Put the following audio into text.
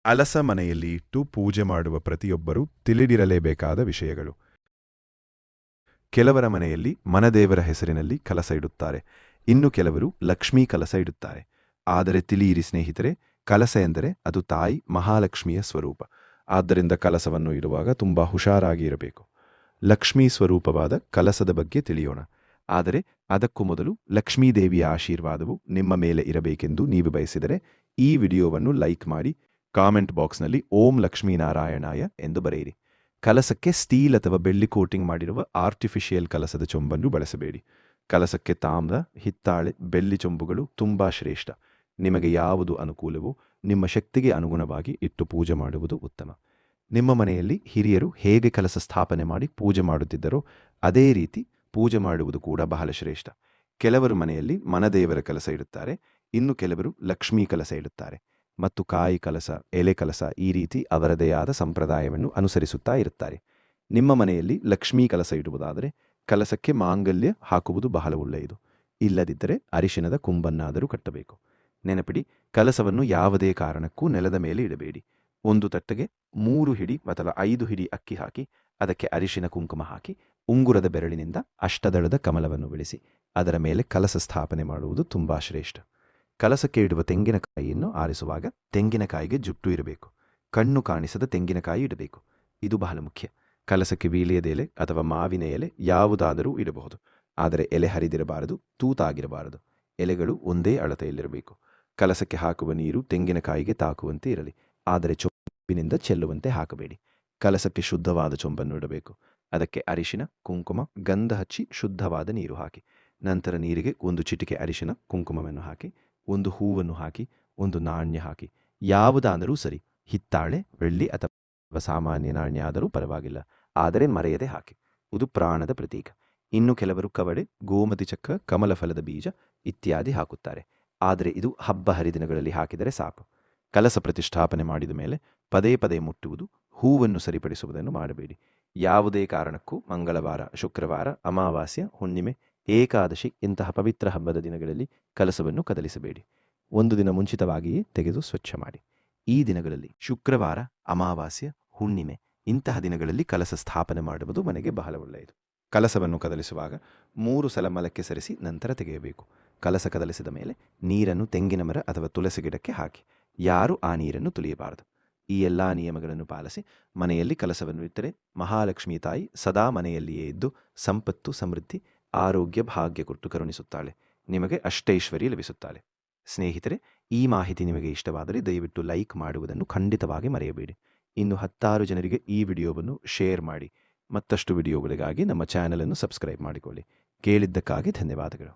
ಅಲಸ ಮನೆಯಲ್ಲಿ ಇಟ್ಟು ಪೂಜೆ ಮಾಡುವ ಪ್ರತಿಯೊಬ್ಬರೂ ತಿಳಿದಿರಲೇಬೇಕಾದ ವಿಷಯಗಳು. ಕೆಲವರ ಮನೆಯಲ್ಲಿ ಮನದೇವರ ಹೆಸರಿನಲ್ಲಿ ಕಲಸ ಇಡುತ್ತಾರೆ, ಇನ್ನು ಕೆಲವರು ಲಕ್ಷ್ಮೀ ಕಲಸ ಇಡುತ್ತಾರೆ. ಆದರೆ ತಿಳಿಯಿರಿ ಸ್ನೇಹಿತರೆ, ಕಲಸ ಎಂದರೆ ಅದು ತಾಯಿ ಮಹಾಲಕ್ಷ್ಮಿಯ ಸ್ವರೂಪ. ಆದ್ದರಿಂದ ಕಲಸವನ್ನು ಇಡುವಾಗ ತುಂಬಾ ಹುಷಾರಾಗಿ ಇರಬೇಕು. ಲಕ್ಷ್ಮೀ ಸ್ವರೂಪವಾದ ಕಲಸದ ಬಗ್ಗೆ ತಿಳಿಯೋಣ. ಆದರೆ ಅದಕ್ಕೂ ಮೊದಲು ಲಕ್ಷ್ಮೀದೇವಿಯ ಆಶೀರ್ವಾದವು ನಿಮ್ಮ ಮೇಲೆ ಇರಬೇಕೆಂದು ನೀವು ಬಯಸಿದರೆ ಈ ವಿಡಿಯೋವನ್ನು ಲೈಕ್ ಮಾಡಿ, ಕಾಮೆಂಟ್ ಬಾಕ್ಸ್ನಲ್ಲಿ ಓಂ ಲಕ್ಷ್ಮೀನಾರಾಯಣಾಯ ಎಂದು ಬರೆಯಿರಿ. ಕಲಸಕ್ಕೆ ಸ್ಟೀಲ್ ಅಥವಾ ಬೆಳ್ಳಿ ಕೋಟಿಂಗ್ ಮಾಡಿರುವ ಆರ್ಟಿಫಿಷಿಯಲ್ ಕಲಸದ ಚೊಂಬನ್ನು ಬಳಸಬೇಡಿ. ಕಲಸಕ್ಕೆ ತಾಮ್ರ, ಹಿತ್ತಾಳೆ, ಬೆಳ್ಳಿ ಚೊಂಬುಗಳು ತುಂಬಾ ಶ್ರೇಷ್ಠ. ನಿಮಗೆ ಯಾವುದು ಅನುಕೂಲವೋ ನಿಮ್ಮ ಶಕ್ತಿಗೆ ಅನುಗುಣವಾಗಿ ಇಟ್ಟು ಪೂಜೆ ಮಾಡುವುದು ಉತ್ತಮ. ನಿಮ್ಮ ಮನೆಯಲ್ಲಿ ಹಿರಿಯರು ಹೇಗೆ ಕಲಸ ಸ್ಥಾಪನೆ ಮಾಡಿ ಪೂಜೆ ಮಾಡುತ್ತಿದ್ದರೋ ಅದೇ ರೀತಿ ಪೂಜೆ ಮಾಡುವುದು ಕೂಡ ಬಹಳ ಶ್ರೇಷ್ಠ. ಕೆಲವರು ಮನೆಯಲ್ಲಿ ಮನದೇವರ ಕಲಸ ಇಡುತ್ತಾರೆ, ಇನ್ನು ಕೆಲವರು ಲಕ್ಷ್ಮೀ ಕಲಸ ಇಡುತ್ತಾರೆ ಮತ್ತು ಕಾಯಿ ಕಲಸ, ಎಲೆ ಕಲಸ ಈ ರೀತಿ ಅವರದೇ ಆದ ಸಂಪ್ರದಾಯವನ್ನು ಅನುಸರಿಸುತ್ತಾ ಇರುತ್ತಾರೆ. ನಿಮ್ಮ ಮನೆಯಲ್ಲಿ ಲಕ್ಷ್ಮೀ ಕಲಸ ಇಡುವುದಾದರೆ ಕಲಸಕ್ಕೆ ಮಾಂಗಲ್ಯ ಹಾಕುವುದು ಬಹಳ ಒಳ್ಳೆಯದು. ಇಲ್ಲದಿದ್ದರೆ ಅರಿಶಿನದ ಕೊಂಬನ್ನಾದರೂ ಕಟ್ಟಬೇಕು. ನೆನಪಿಡಿ, ಕಲಸವನ್ನು ಯಾವುದೇ ಕಾರಣಕ್ಕೂ ನೆಲದ ಮೇಲೆ ಇಡಬೇಡಿ. ಒಂದು ತಟ್ಟೆಗೆ 3 ಹಿಡಿ ಅಥವಾ 5 ಹಿಡಿ ಅಕ್ಕಿ ಹಾಕಿ ಅದಕ್ಕೆ ಅರಿಶಿನ ಕುಂಕುಮ ಹಾಕಿ ಉಂಗುರದ ಬೆರಳಿನಿಂದ ಅಷ್ಟದಳದ ಕಮಲವನ್ನು ಬೆಳೆಸಿ ಅದರ ಮೇಲೆ ಕಲಸ ಸ್ಥಾಪನೆ ಮಾಡುವುದು ತುಂಬಾ ಶ್ರೇಷ್ಠ. ಕಲಸಕ್ಕೆ ಇಡುವ ತೆಂಗಿನಕಾಯಿಯನ್ನು ಆರಿಸುವಾಗ ತೆಂಗಿನಕಾಯಿಗೆ ಜುಟ್ಟು ಇರಬೇಕು. ಕಣ್ಣು ಕಾಣಿಸದ ತೆಂಗಿನಕಾಯಿ ಇಡಬೇಕು. ಇದು ಬಹಳ ಮುಖ್ಯ. ಕಲಸಕ್ಕೆ ವೀಳ್ಯದ ಎಲೆ ಅಥವಾ ಮಾವಿನ ಎಲೆ ಯಾವುದಾದರೂ ಇಡಬಹುದು. ಆದರೆ ಎಲೆ ಹರಿದಿರಬಾರದು, ತೂತಾಗಿರಬಾರದು. ಎಲೆಗಳು ಒಂದೇ ಅಳತೆಯಲ್ಲಿರಬೇಕು. ಕಲಸಕ್ಕೆ ಹಾಕುವ ನೀರು ತೆಂಗಿನಕಾಯಿಗೆ ತಾಕುವಂತೆ ಇರಲಿ, ಆದರೆ ಚೊಂಬಿನಿಂದ ಚೆಲ್ಲುವಂತೆ ಹಾಕಬೇಡಿ. ಕಲಸಕ್ಕೆ ಶುದ್ಧವಾದ ಚೊಂಬನ್ನು ಇಡಬೇಕು. ಅದಕ್ಕೆ ಅರಿಶಿನ, ಕುಂಕುಮ, ಗಂಧ ಹಚ್ಚಿ ಶುದ್ಧವಾದ ನೀರು ಹಾಕಿ. ನಂತರ ನೀರಿಗೆ 1 ಚಿಟಿಕೆ ಅರಿಶಿನ ಕುಂಕುಮವನ್ನು ಹಾಕಿ, 1 ಹೂವನ್ನು ಹಾಕಿ, 1 ನಾಣ್ಯ ಹಾಕಿ. ಯಾವುದಾದರೂ ಸರಿ, ಹಿತ್ತಾಳೆ, ಬೆಳ್ಳಿ ಅಥವಾ ಸಾಮಾನ್ಯ ನಾಣ್ಯ ಆದರೂ ಪರವಾಗಿಲ್ಲ, ಆದರೆ ಮರೆಯದೆ ಹಾಕಿ. ಇದು ಪ್ರಾಣದ ಪ್ರತೀಕ. ಇನ್ನು ಕೆಲವರು ಕವಡೆ, ಗೋಮತಿ ಚಕ್ರ, ಕಮಲಫಲದ ಬೀಜ ಇತ್ಯಾದಿ ಹಾಕುತ್ತಾರೆ. ಆದರೆ ಇದು ಹಬ್ಬ ಹರಿದಿನಗಳಲ್ಲಿ ಹಾಕಿದರೆ ಸಾಕು. ಕಲಸ ಪ್ರತಿಷ್ಠಾಪನೆ ಮಾಡಿದ ಮೇಲೆ ಪದೇ ಪದೇ ಮುಟ್ಟುವುದು, ಹೂವನ್ನು ಸರಿಪಡಿಸುವುದನ್ನು ಮಾಡಬೇಡಿ. ಯಾವುದೇ ಕಾರಣಕ್ಕೂ ಮಂಗಳವಾರ, ಶುಕ್ರವಾರ, ಅಮಾವಾಸ್ಯ, ಹುಣ್ಣಿಮೆ, ಏಕಾದಶಿ ಇಂತಹ ಪವಿತ್ರ ಹಬ್ಬದ ದಿನಗಳಲ್ಲಿ ಕಲಸವನ್ನು ಕದಲಿಸಬೇಡಿ. 1 ದಿನ ಮುಂಚಿತವಾಗಿಯೇ ತೆಗೆದು ಸ್ವಚ್ಛ ಮಾಡಿ. ಈ ದಿನಗಳಲ್ಲಿ ಶುಕ್ರವಾರ, ಅಮಾವಾಸ್ಯ, ಹುಣ್ಣಿಮೆ ಇಂತಹ ದಿನಗಳಲ್ಲಿ ಕಲಸ ಸ್ಥಾಪನೆ ಮಾಡುವುದು ಮನೆಗೆ ಬಹಳ ಒಳ್ಳೆಯದು. ಕಲಸವನ್ನು ಕದಲಿಸುವಾಗ 3 ಸಲ ಮಲಕ್ಕೆ ಸರಿಸಿ ನಂತರ ತೆಗೆಯಬೇಕು. ಕಲಸ ಕದಲಿಸಿದ ಮೇಲೆ ನೀರನ್ನು ತೆಂಗಿನ ಮರ ಅಥವಾ ತುಳಸಿ ಗಿಡಕ್ಕೆ ಹಾಕಿ. ಯಾರೂ ಆ ನೀರನ್ನು ತುಳಿಯಬಾರದು. ಈ ಎಲ್ಲಾ ನಿಯಮಗಳನ್ನು ಪಾಲಿಸಿ ಮನೆಯಲ್ಲಿ ಕಲಸವನ್ನು ಇಟ್ಟರೆ ಮಹಾಲಕ್ಷ್ಮೀ ತಾಯಿ ಸದಾ ಮನೆಯಲ್ಲಿಯೇ ಇದ್ದು ಸಂಪತ್ತು, ಸಮೃದ್ಧಿ, ಆರೋಗ್ಯ, ಭಾಗ್ಯ ಕೊಟ್ಟು ಕರುಣಿಸುತ್ತಾಳೆ. ನಿಮಗೆ ಅಷ್ಟೈಶ್ವರ್ಯ ಲಭಿಸುತ್ತಾಳೆ. ಸ್ನೇಹಿತರೆ, ಈ ಮಾಹಿತಿ ನಿಮಗೆ ಇಷ್ಟವಾದರೆ ದಯವಿಟ್ಟು ಲೈಕ್ ಮಾಡುವುದನ್ನು ಖಂಡಿತವಾಗಿ ಮರೆಯಬೇಡಿ. ಇನ್ನು 10 ಜನರಿಗೆ ಈ ವಿಡಿಯೋವನ್ನು ಶೇರ್ ಮಾಡಿ. ಮತ್ತಷ್ಟು ವಿಡಿಯೋಗಳಿಗಾಗಿ ನಮ್ಮ ಚಾನೆಲ್ ಅನ್ನು ಸಬ್ಸ್ಕ್ರೈಬ್ ಮಾಡಿಕೊಳ್ಳಿ. ಕೇಳಿದ್ದಕ್ಕಾಗಿ ಧನ್ಯವಾದಗಳು.